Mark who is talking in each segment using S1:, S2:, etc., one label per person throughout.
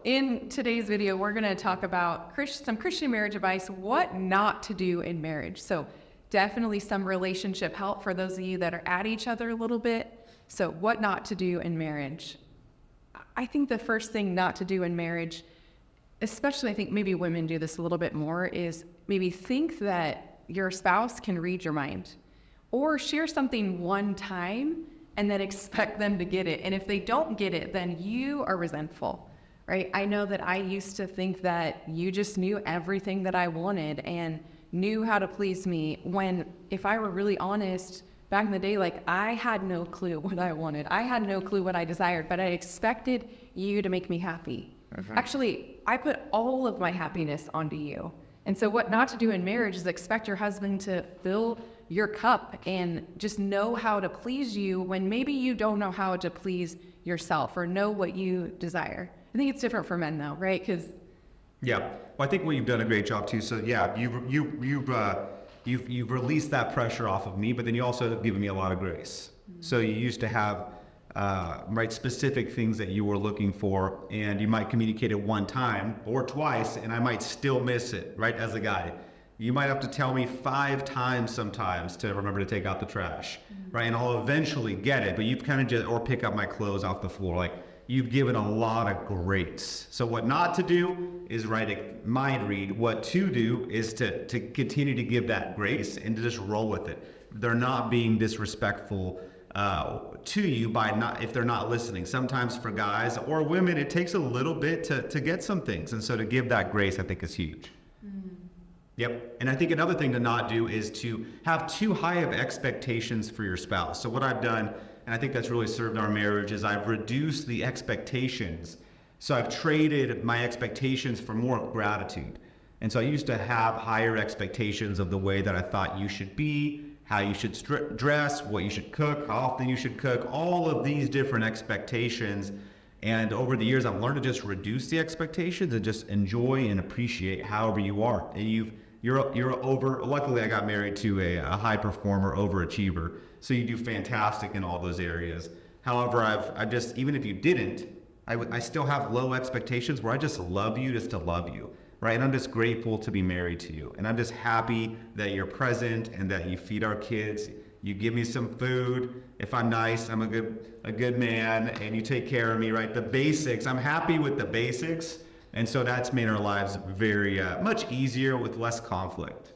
S1: In today's video, we're going to talk about some Christian marriage advice, what not to do in marriage. So definitely some relationship help for those of you that are at each other a little bit. So what not to do in marriage. I think the first thing not to do in marriage, especially I think maybe women do this a little bit more, is maybe think that your spouse can read your mind or share something one time and then expect them to get it. And if they don't get it, then you are resentful. Right? I know that I used to think that you just knew everything that I wanted and knew how to please me, when if I were really honest, back in the day, like I had no clue what I wanted. I had no clue what I desired, but I expected you to make me happy. Actually, I put all of my happiness onto you. And so what not to do in marriage is expect your husband to fill your cup and just know how to please you when maybe you don't know how to please yourself or know what you desire. I think it's different for men though, right?
S2: Yeah, well, I think you've done a great job too. So yeah, you've released that pressure off of me, but then you also have given me a lot of grace. Mm-hmm. So you used to have specific things that you were looking for, and you might communicate it one time or twice, and I might still miss it. Right, as a guy, you might have to tell me 5 times sometimes to remember to take out the trash. Mm-hmm. Right, and I'll eventually get it. But you've kind of just or pick up my clothes off the floor, like. You've given a lot of grace. So what not to do is write a mind read. What to do is to continue to give that grace and to just roll with it. They're not being disrespectful to you if they're not listening. Sometimes for guys or women, it takes a little bit to get some things. And so to give that grace, I think is huge. Mm. Yep. And I think another thing to not do is to have too high of expectations for your spouse. So what I've done, and I think that's really served our marriage, is I've reduced the expectations. So I've traded my expectations for more gratitude. And so I used to have higher expectations of the way that I thought you should be, how you should dress, what you should cook, how often you should cook, all of these different expectations. And over the years, I've learned to just reduce the expectations and just enjoy and appreciate however you are. And luckily I got married to a high performer, overachiever. So you do fantastic in all those areas. However, I've just, even if you didn't, I still have low expectations where I just love you just to love you, right? And I'm just grateful to be married to you. And I'm just happy that you're present and that you feed our kids. You give me some food. If I'm nice, I'm a good man, and you take care of me, right? The basics, I'm happy with the basics. And so that's made our lives very much easier with less conflict.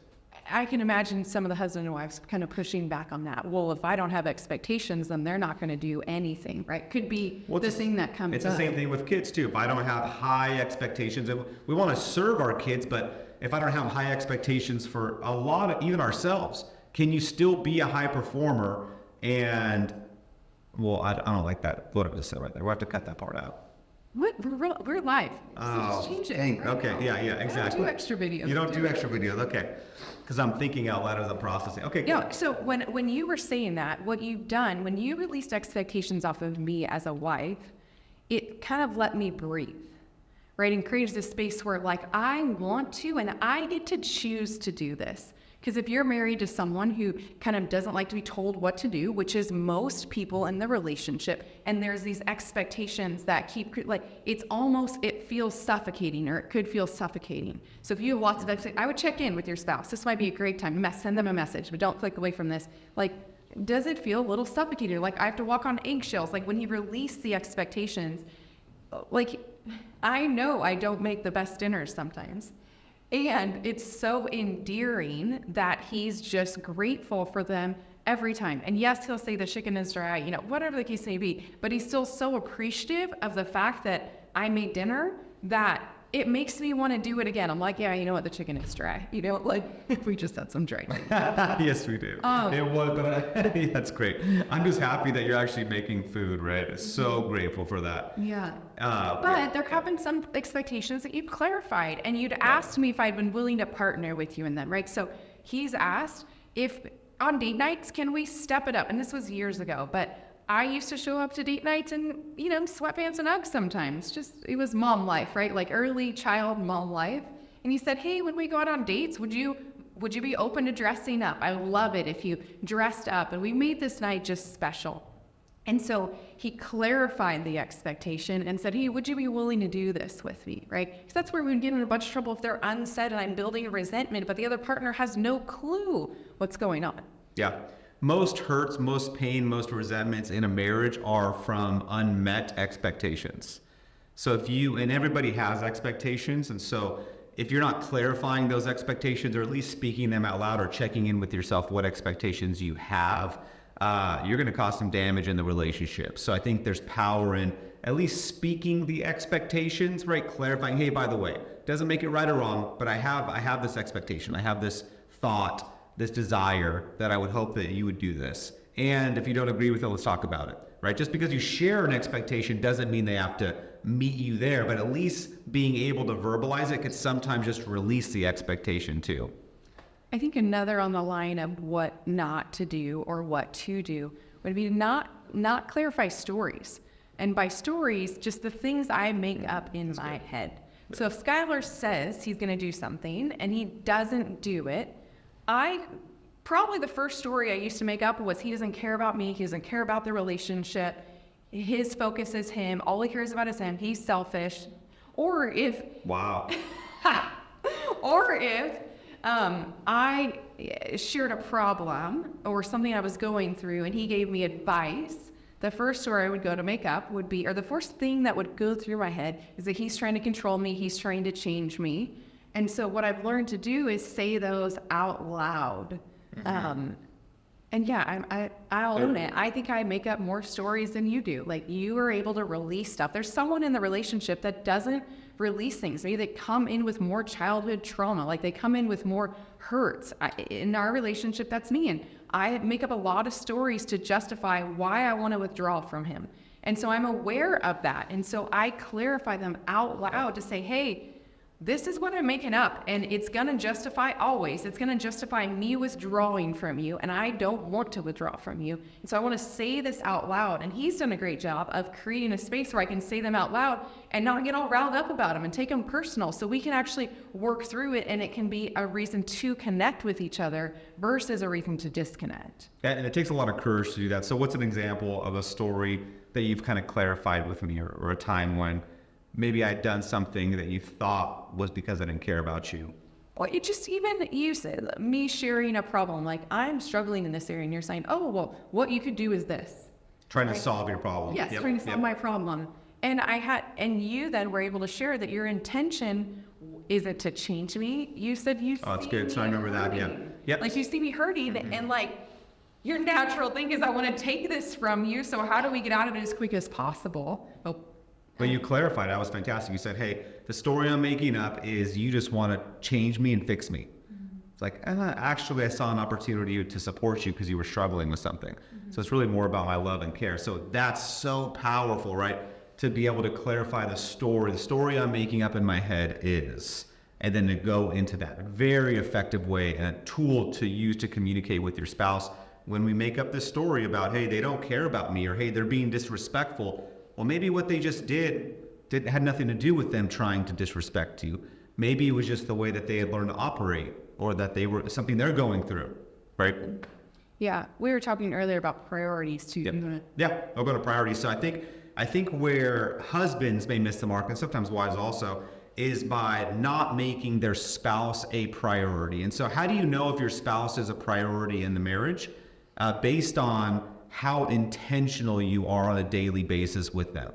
S1: I can imagine some of the husband and wives kind of pushing back on that. Well, if I don't have expectations, then they're not going to do anything, right? Could be the thing that comes up.
S2: It's the same thing with kids too. If I don't have high expectations, and we want to serve our kids, but if I don't have high expectations for a lot of, even ourselves, can you still be a high performer? And, well, I don't like that, what I just said right there. We'll have to cut that part out.
S1: What? We're live.
S2: Oh,
S1: change it.
S2: Dang. Okay, yeah, exactly.
S1: I don't do extra videos.
S2: You don't do extra videos, okay. Because I'm thinking out loud as I'm processing. Okay,
S1: yeah, so when you were saying that, what you've done, when you released expectations off of me as a wife, it kind of let me breathe, right? And created this space where like, I want to, and I get to choose to do this. Because if you're married to someone who kind of doesn't like to be told what to do, which is most people in the relationship, and there's these expectations that keep, like, it feels suffocating, or it could feel suffocating. So if you have lots of expectations, I would check in with your spouse. This might be a great time. Send them a message, but don't click away from this. Like, does it feel a little suffocating? Like, I have to walk on eggshells. Like, when you release the expectations, like, I know I don't make the best dinners sometimes. And it's so endearing that he's just grateful for them every time. And yes, he'll say the chicken is dry, whatever the case may be, but he's still so appreciative of the fact that I made dinner that it makes me want to do it again. I'm like, yeah, you know what? The chicken is dry. We just had some dry chicken.
S2: Yes, we do. It was, but that's great. I'm just happy that you're actually making food, right? So grateful for that.
S1: Yeah. But there have been some expectations that you've clarified, and you'd asked me if I'd been willing to partner with you in them, right? So he's asked if on date nights, can we step it up? And this was years ago, but I used to show up to date nights in, sweatpants and Uggs sometimes. It was mom life, right? Like early child mom life. And he said, hey, when we go out on dates, would you be open to dressing up? I love it if you dressed up. And we made this night just special. And so he clarified the expectation and said, hey, would you be willing to do this with me, right? Because that's where we would get in a bunch of trouble if they're unsaid and I'm building a resentment, but the other partner has no clue what's going on.
S2: Yeah. Most hurts, most pain, most resentments in a marriage are from unmet expectations. So and everybody has expectations, and so if you're not clarifying those expectations or at least speaking them out loud or checking in with yourself what expectations you have, you're going to cause some damage in the relationship. So I think there's power in at least speaking the expectations, right? Clarifying, hey, by the way, doesn't make it right or wrong, but I have this expectation. I have this thought, this desire that I would hope that you would do this. And if you don't agree with it, let's talk about it, right? Just because you share an expectation doesn't mean they have to meet you there, but at least being able to verbalize it could sometimes just release the expectation too.
S1: I think another on the line of what not to do or what to do would be not clarify stories. And by stories, just the things I make up in my head. So if Skylar says he's going to do something and he doesn't do it, probably the first story I used to make up was he doesn't care about me, he doesn't care about the relationship, his focus is him, all he cares about is him, he's selfish. Or if I shared a problem or something I was going through and he gave me advice, the first story I would go to make up would be, or the first thing that would go through my head is that he's trying to control me, he's trying to change me. And so what I've learned to do is say those out loud. And yeah, I'll own it. I think I make up more stories than you do. Like, you are able to release stuff. There's someone in the relationship that doesn't release things. Maybe they come in with more childhood trauma. Like, they come in with more hurts. In our relationship, that's me. And I make up a lot of stories to justify why I want to withdraw from him. And so I'm aware of that. And so I clarify them out loud to say, hey, this is what I'm making up, and it's going to justify always. It's going to justify me withdrawing from you, and I don't want to withdraw from you. And so I want to say this out loud, and he's done a great job of creating a space where I can say them out loud and not get all riled up about them and take them personal, so we can actually work through it, and it can be a reason to connect with each other versus a reason to disconnect.
S2: And it takes a lot of courage to do that. So what's an example of a story that you've kind of clarified with me, or a time when maybe I'd done something that you thought was because I didn't care about you?
S1: Well, you said me sharing a problem, like, I'm struggling in this area, and you're saying, oh, well, what you could do is this.
S2: Trying to solve your problem.
S1: Yes, trying to solve my problem. And you then were able to share that your intention isn't to change me. You said
S2: that's good. So I remember that, yeah. Yep.
S1: Like, you see me hurting, and like, your natural thing is, I want to take this from you, so how do we get out of it as quick as possible? Oh.
S2: But you clarified, that was fantastic. You said, hey, the story I'm making up is you just want to change me and fix me. It's like, actually, I saw an opportunity to support you because you were struggling with something. So it's really more about my love and care. So that's so powerful, right? To be able to clarify the story I'm making up in my head is, and then to go into that very effective way and a tool to use to communicate with your spouse. When we make up this story about, hey, they don't care about me, or hey, they're being disrespectful, well, maybe what they just did had nothing to do with them trying to disrespect you. Maybe it was just the way that they had learned to operate, or that they were something they're going through, right?
S1: Yeah, we were talking earlier about priorities too.
S2: Yep. Yeah, I'll go to priorities. So I think where husbands may miss the mark, and sometimes wives also, is by not making their spouse a priority. And so how do you know if your spouse is a priority in the marriage? Based on how intentional you are on a daily basis with them.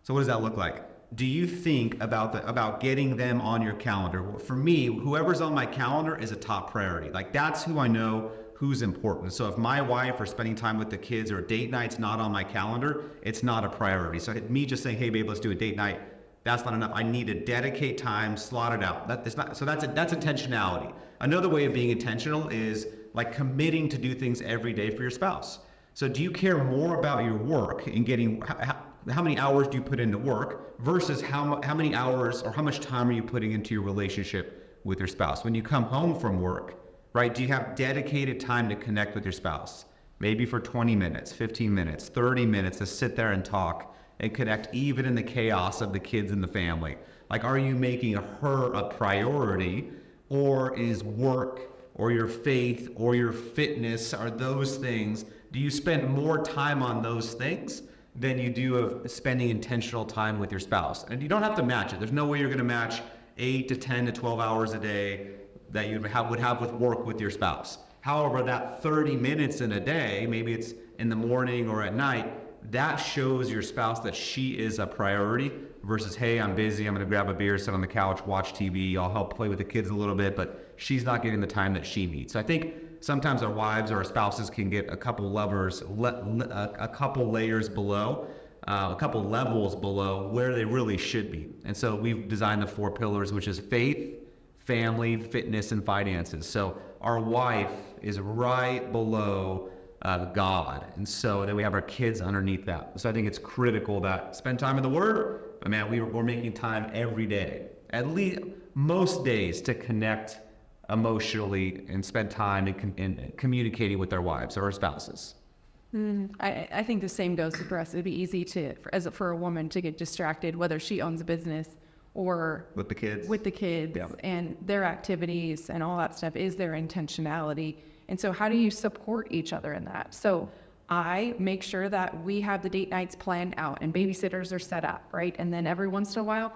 S2: So what does that look like? Do you think about getting them on your calendar? Well, for me, whoever's on my calendar is a top priority. Like, that's who I know who's important. So if my wife or spending time with the kids or a date night's not on my calendar, it's not a priority. So me just saying, hey babe, let's do a date night, that's not enough. I need to dedicate time, slot it out. That's intentionality. Another way of being intentional is like committing to do things every day for your spouse. So do you care more about your work and getting, how many hours do you put into work versus how many hours or how much time are you putting into your relationship with your spouse? When you come home from work, right, do you have dedicated time to connect with your spouse? Maybe for 20 minutes, 15 minutes, 30 minutes to sit there and talk and connect even in the chaos of the kids and the family. Like, are you making her a priority, or is work or your faith or your fitness, are those things do you spend more time on those things than you do of spending intentional time with your spouse? And you don't have to match it. There's no way you're going to match 8 to 10 to 12 hours a day that you would have with work with your spouse. However, that 30 minutes in a day, maybe it's in the morning or at night, that shows your spouse that she is a priority versus, hey, I'm busy, I'm going to grab a beer, sit on the couch, watch TV, I'll help play with the kids a little bit, but she's not getting the time that she needs. So I think sometimes our wives or our spouses can get a couple layers below, a couple levels below where they really should be. And so we've designed the 4 pillars, which is faith, family, fitness, and finances. So our wife is right below God. And so then we have our kids underneath that. So I think it's critical that spend time in the Word. But man, we're making time every day, at least most days, to connect emotionally and spend time in communicating with our wives or our spouses.
S1: I think the same goes for us. It'd be easy for a woman to get distracted, whether she owns a business or
S2: With the kids. Yeah.
S1: And their activities and all that stuff is their intentionality. And so how do you support each other in that? So I make sure that we have the date nights planned out and babysitters are set up, right? And then every once in a while,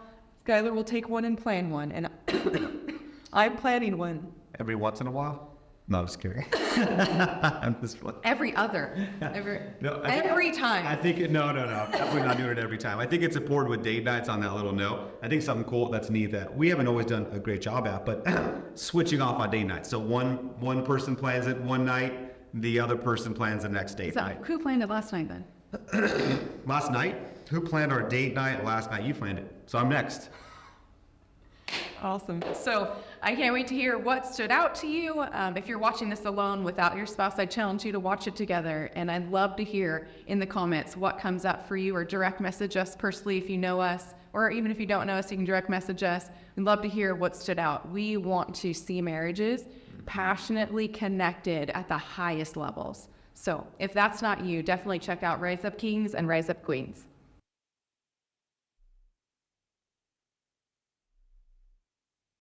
S1: Skylar will take one and plan one. And I'm planning one.
S2: Every once in a while? No, I'm just kidding. I'm just
S1: Every other. Every time.
S2: I think no. I'm definitely not doing it every time. I think it's important with date nights on that little note. I think something cool that's neat that we haven't always done a great job at, but switching off on date nights. So one person plans it one night, the other person plans the next date night.
S1: Who planned it last night then?
S2: Last night? Who planned our date night last night? You planned it. So I'm next.
S1: Awesome. So I can't wait to hear what stood out to you. If you're watching this alone without your spouse, I challenge you to watch it together. And I'd love to hear in the comments what comes up for you, or direct message us personally if you know us, or even if you don't know us, you can direct message us. We'd love to hear what stood out. We want to see marriages passionately connected at the highest levels. So if that's not you, definitely check out Rise Up Kings and Rise Up Queens.